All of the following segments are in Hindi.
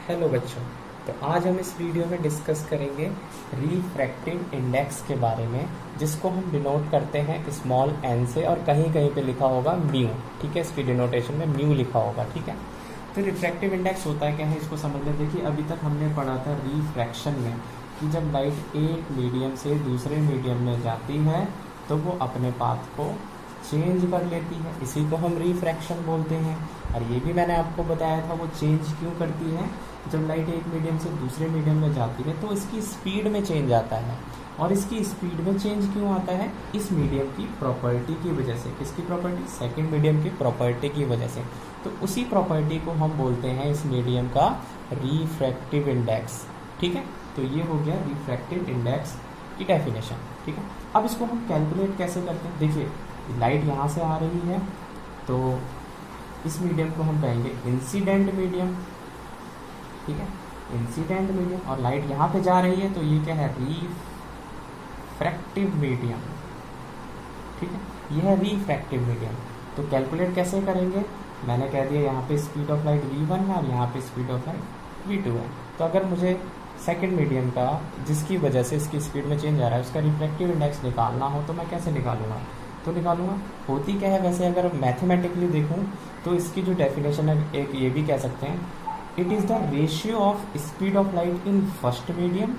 हेलो बच्चों। तो आज हम इस वीडियो में डिस्कस करेंगे रिफ्रैक्टिव इंडेक्स के बारे में, जिसको हम डिनोट करते हैं स्मॉल एन से, और कहीं कहीं पे लिखा होगा म्यू। ठीक है, इसकी डिनोटेशन में म्यू लिखा होगा। ठीक है, तो रिफ्रैक्टिव इंडेक्स होता है क्या है, इसको समझ लें। देखिए, अभी तक हमने पढ़ा था रिफ्रैक्शन में कि जब लाइट एक मीडियम से दूसरे मीडियम में जाती है तो वो अपने पाथ को चेंज कर लेती है, इसी को हम रिफ्रैक्शन बोलते हैं। और ये भी मैंने आपको बताया था वो चेंज क्यों करती है। जब लाइट एक मीडियम से दूसरे मीडियम में जाती है तो इसकी स्पीड में चेंज आता है, और इसकी स्पीड में चेंज क्यों आता है, इस मीडियम की प्रॉपर्टी की वजह से। किसकी प्रॉपर्टी? सेकंड मीडियम की प्रॉपर्टी की वजह से। तो उसी प्रॉपर्टी को हम बोलते हैं इस मीडियम का रिफ्रैक्टिव इंडेक्स। ठीक है, तो ये हो गया रिफ्रैक्टिव इंडेक्स की डेफिनेशन। ठीक है, अब इसको हम कैलकुलेट कैसे करते हैं। देखिए, लाइट यहाँ से आ रही है तो इस मीडियम को हम कहेंगे इंसिडेंट मीडियम। ठीक है, इंसिडेंट मीडियम। और लाइट यहाँ पे जा रही है तो ये क्या है? Refractive medium. ठीक है, यह है रिफ्रैक्टिव मीडियम। तो कैलकुलेट कैसे करेंगे? मैंने कह दिया यहाँ पे स्पीड ऑफ लाइट v1 है और यहाँ पे स्पीड ऑफ लाइट v2 है। तो अगर मुझे सेकेंड मीडियम का, जिसकी वजह से इसकी स्पीड में चेंज आ रहा है, उसका रिफ्रैक्टिव इंडेक्स निकालना हो तो मैं कैसे निकालूंगा? तो निकालूंगा, होती क्या है वैसे अगर मैथमेटिकली देखूं तो इसकी जो डेफिनेशन है, एक ये भी कह सकते हैं, it is the ratio of speed of light in first medium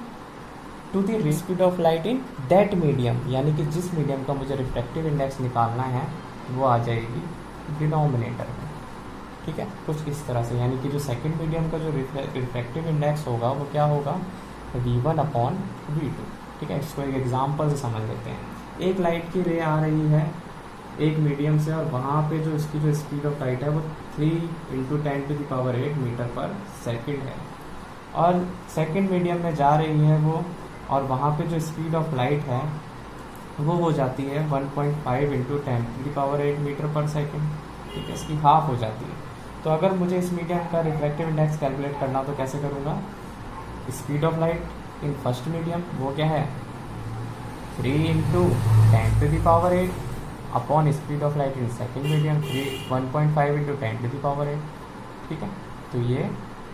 to the speed of light in that medium. यानी कि जिस मीडियम का मुझे रिफ्रैक्टिव इंडेक्स निकालना है वो आ जाएगी डिनोमिनेटर में। ठीक है, कुछ इस तरह से। यानी कि जो सेकंड मीडियम का जो रिफ्रैक्टिव इंडेक्स होगा वो क्या होगा? v1/v2। ठीक है, इसको एक एग्जाम्पल से समझ लेते हैं। एक लाइट की रे आ रही है एक मीडियम से, और वहाँ पे जो इसकी जो स्पीड ऑफ लाइट है वो 3 × 10⁸ मीटर पर सेकेंड है, और सेकंड मीडियम में जा रही है वो, और वहाँ पे जो स्पीड ऑफ लाइट है वो हो जाती है 1.5 × 10⁸ मीटर पर सेकेंड। ठीक है, इसकी हाफ हो जाती है। तो अगर मुझे इस मीडियम का रिफ्रैक्टिव इंडेक्स कैलकुलेट करना तो कैसे करूँगा? Speed of light in first medium वो क्या है? 3 × 10⁸ upon speed of light in second medium 1.5 × 10⁸। ठीक है, तो ये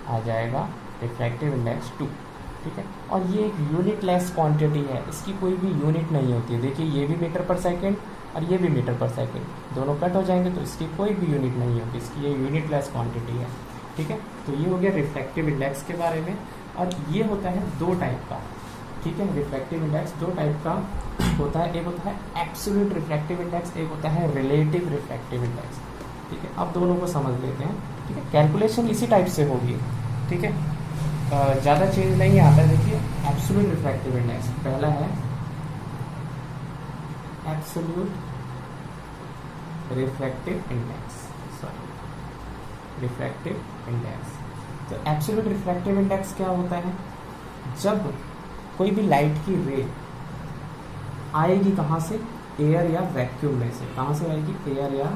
आ जाएगा रिफ्रैक्टिव इंडेक्स 2। ठीक है, और ये एक यूनिट लेस क्वांटिटी है, इसकी कोई भी यूनिट नहीं होती है। देखिए, ये भी मीटर पर सेकेंड और ये भी मीटर पर सेकेंड, दोनों कट हो जाएंगे तो इसकी कोई भी यूनिट नहीं होगी, इसकी ये यूनिट लेस क्वांटिटी है। ठीक है, तो ये हो गया रिफ्रैक्टिव इंडेक्स के बारे में। और ये होता है दो टाइप का। ठीक है, रिफ्रैक्टिव इंडेक्स दो टाइप का होता है, एक होता है एब्सोल्यूट रिफ्रैक्टिव इंडेक्स, एक होता है रिलेटिव रिफ्रैक्टिव इंडेक्स। ठीक है, अब दोनों को समझ लेते हैं। ठीक है, कैलकुलेशन इसी टाइप से होगी। ठीक है, ज़्यादा चेंज नहीं आता है। देखिए, एब्सोल्यूट रिफ्रैक्टिव इंडेक्स पहला है absolute refractive index, sorry refractive index. तो एब्सोल्यूट रिफ्रैक्टिव इंडेक्स क्या होता है? जब कोई भी लाइट की रे आएगी कहाँ से? एयर या वैक्यूम में से। कहाँ से आएगी? एयर या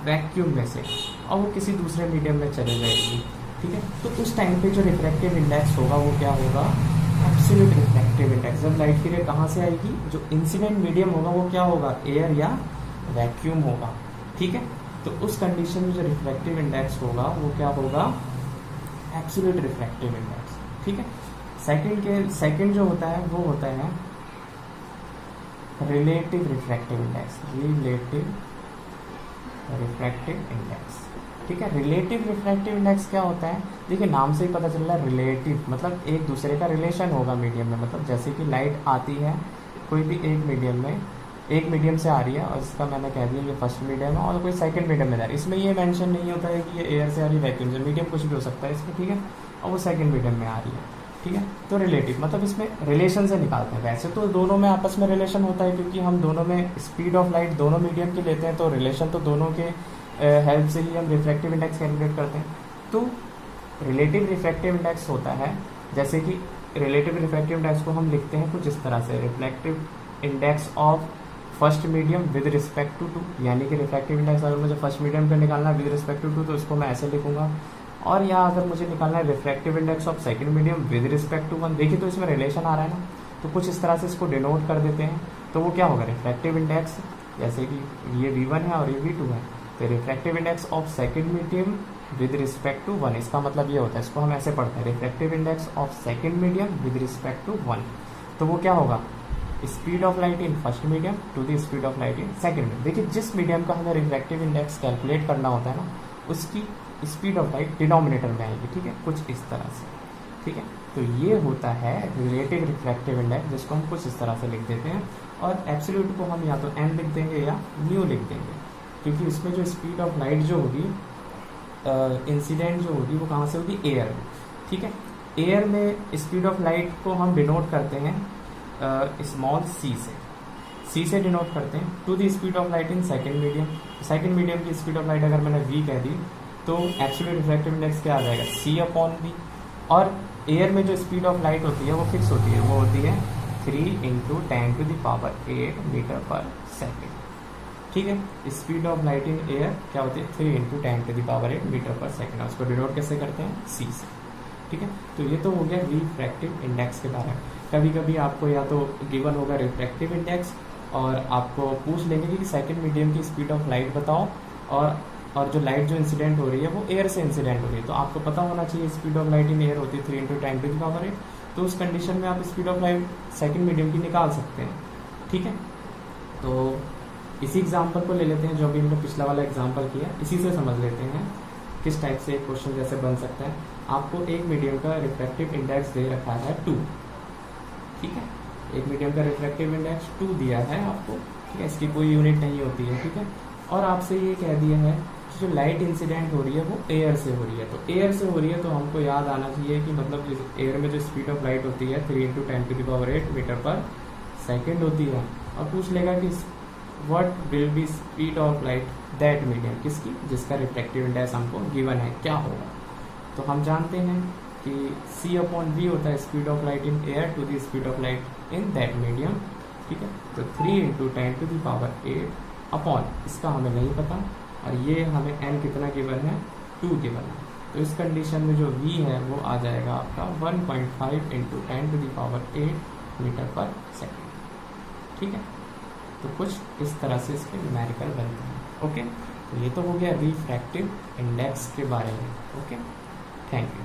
वैक्यूम में से, और वो किसी दूसरे मीडियम में चले जाएगी। ठीक है, तो उस टाइम पे जो रिफ्रैक्टिव इंडेक्स होगा वो क्या होगा? Absolute refractive index. जब लाइट की रे कहाँ से आएगी? जो इंसिडेंट मीडियम होगा वो क्या होगा? एयर या वैक्यूम होगा। ठीक है, तो उस कंडीशन में जो रिफ्रैक्टिव इंडेक्स होगा वो क्या होगा? Absolute refractive index. ठीक है, सेकंड जो होता है वो होता है relative refractive index. Relative refractive index. ठीक है, रिलेटिव रिफ्रैक्टिव इंडेक्स क्या होता है? देखिए, नाम से ही पता चल रहा है रिलेटिव, मतलब एक दूसरे का रिलेशन होगा मीडियम में। मतलब जैसे कि लाइट आती है कोई भी एक मीडियम से आ रही है, और इसका मैंने कह दिया ये फर्स्ट मीडियम है, और कोई सेकंड मीडियम में जा रही है। इसमें ये मेंशन नहीं होता है कि ये एयर से आ रही है, वैक्यूम से। मीडियम कुछ भी हो सकता है इसमें। ठीक है, और वो सेकंड मीडियम में आ रही है। ठीक है, तो रिलेटिव मतलब इसमें रिलेशन से निकालते हैं। वैसे तो दोनों में आपस में रिलेशन होता है, क्योंकि हम दोनों में स्पीड ऑफ लाइट दोनों मीडियम की लेते हैं, तो रिलेशन तो दोनों के हेल्प से ही हम रिफ्रैक्टिव इंडेक्स कैलकुलेट करते हैं। तो रिलेटिव रिफ्रैक्टिव इंडेक्स होता है, जैसे कि रिलेटिव रिफ्रैक्टिव इंडेक्स को हम लिखते हैं कुछ इस तरह से, reflective index of first medium with respect to 2। यानी कि रिफ्रैक्टिव इंडेक्स अगर मुझे फर्स्ट मीडियम का निकालना है विद रिस्पेक्ट टू 2 तो इसको मैं ऐसे लिखूंगा। और यहाँ अगर मुझे निकालना है refractive index of second medium with respect to 1, देखिए तो इसमें रिलेशन आ रहा है ना, तो कुछ इस तरह से इसको डिनोट कर देते हैं। तो वो क्या होगा? रिफ्रैक्टिव इंडेक्स, जैसे कि ये v1 है और ये v2 है, तो refractive index of second medium with respect to 1, इसका मतलब ये होता है, इसको हम ऐसे पढ़ते हैं, refractive index of second medium with respect to 1। तो वो क्या होगा, speed of light in first medium to the speed of light in second medium. देखिए जिस मीडियम का हमें रिफ्रैक्टिव इंडेक्स कैलकुलेट करना होता है ना, उसकी स्पीड ऑफ लाइट डिनोमिनेटर में आएगी, ठीक है, कुछ इस तरह से, ठीक है। तो ये होता है रिलेटिव रिफ्रैक्टिव इंडेक्स, जिसको हम कुछ इस तरह से लिख देते हैं, और एब्सोल्यूट को हम या तो n लिख देंगे या म्यू लिख देंगे, क्योंकि उसमें जो स्पीड ऑफ लाइट जो होगी, इंसिडेंट जो होगी, वो कहाँ से होगी, एयर में, ठीक है। एयर में स्पीड ऑफ लाइट को हम डिनोट करते हैं स्मॉल सी से डिनोट करते हैं, to the speed of light in second medium. Second medium की स्पीड ऑफ लाइट अगर मैंने v कह दी, तो एब्सोल्यूट रिफ्रैक्टिव इंडेक्स क्या आ जाएगा, c/v। और एयर में जो स्पीड ऑफ लाइट होती है वो फिक्स होती है, वो होती है 3 × 10⁸ मीटर पर सेकेंड, ठीक है। Speed of light in air क्या होती है, 3 × 10⁸ मीटर पर सेकेंड। उसको डिनोट कैसे करते हैं, c से, ठीक है। तो ये तो हो गया रिफ्रैक्टिव इंडेक्स के बारे में। कभी कभी आपको या तो गिवन होगा रिफ्रैक्टिव इंडेक्स, और आपको पूछ लेंगे कि सेकंड मीडियम की स्पीड ऑफ लाइट बताओ, और जो लाइट जो इंसिडेंट हो रही है वो एयर से इंसिडेंट हो रही है, तो आपको पता होना चाहिए speed of light in air होती है 3 × 10⁸। तो उस कंडीशन में आप speed of light second medium की निकाल सकते हैं, ठीक है। तो इसी एग्जाम्पल को ले लेते हैं, जो अभी हमने पिछला वाला एग्जाम्पल किया, इसी से समझ लेते हैं किस टाइप से एक क्वेश्चन जैसे बन सकता है। आपको एक मीडियम का रिफ्रैक्टिव इंडेक्स दे रखा है 2, ठीक है, एक मीडियम का रिफ्रैक्टिव इंडेक्स 2 दिया है आपको, ठीक है, इसकी कोई यूनिट नहीं होती है, ठीक है। और आपसे ये कह दिया है जो लाइट इंसिडेंट हो रही है वो एयर से हो रही है, तो एयर से हो रही है तो हमको याद आना चाहिए कि मतलब एयर में जो स्पीड ऑफ लाइट होती है 3 × 10⁸ मीटर पर सेकेंड होती है। और पूछ लेगा कि what will be speed of light that medium, किसकी, जिसका रिफ्रैक्टिव इंडेक्स हमको गिवन है, क्या होगा। तो हम जानते हैं कि c/v होता है speed of light in air to the speed of light in that medium, ठीक है। तो 3 × 10⁸ अपॉन, इसका हमें नहीं पता, और ये हमें n कितना गिवन है, 2 गिवन है। तो इस कंडीशन में जो v है वो आ जाएगा आपका 1.5 × 10⁸ मीटर पर सेकेंड, ठीक है। तो कुछ इस तरह से इसके न्यूमेरिकल बनते हैं, ओके। तो ये तो हो गया रिफ्रैक्टिव इंडेक्स के बारे में, ओके। Thank you.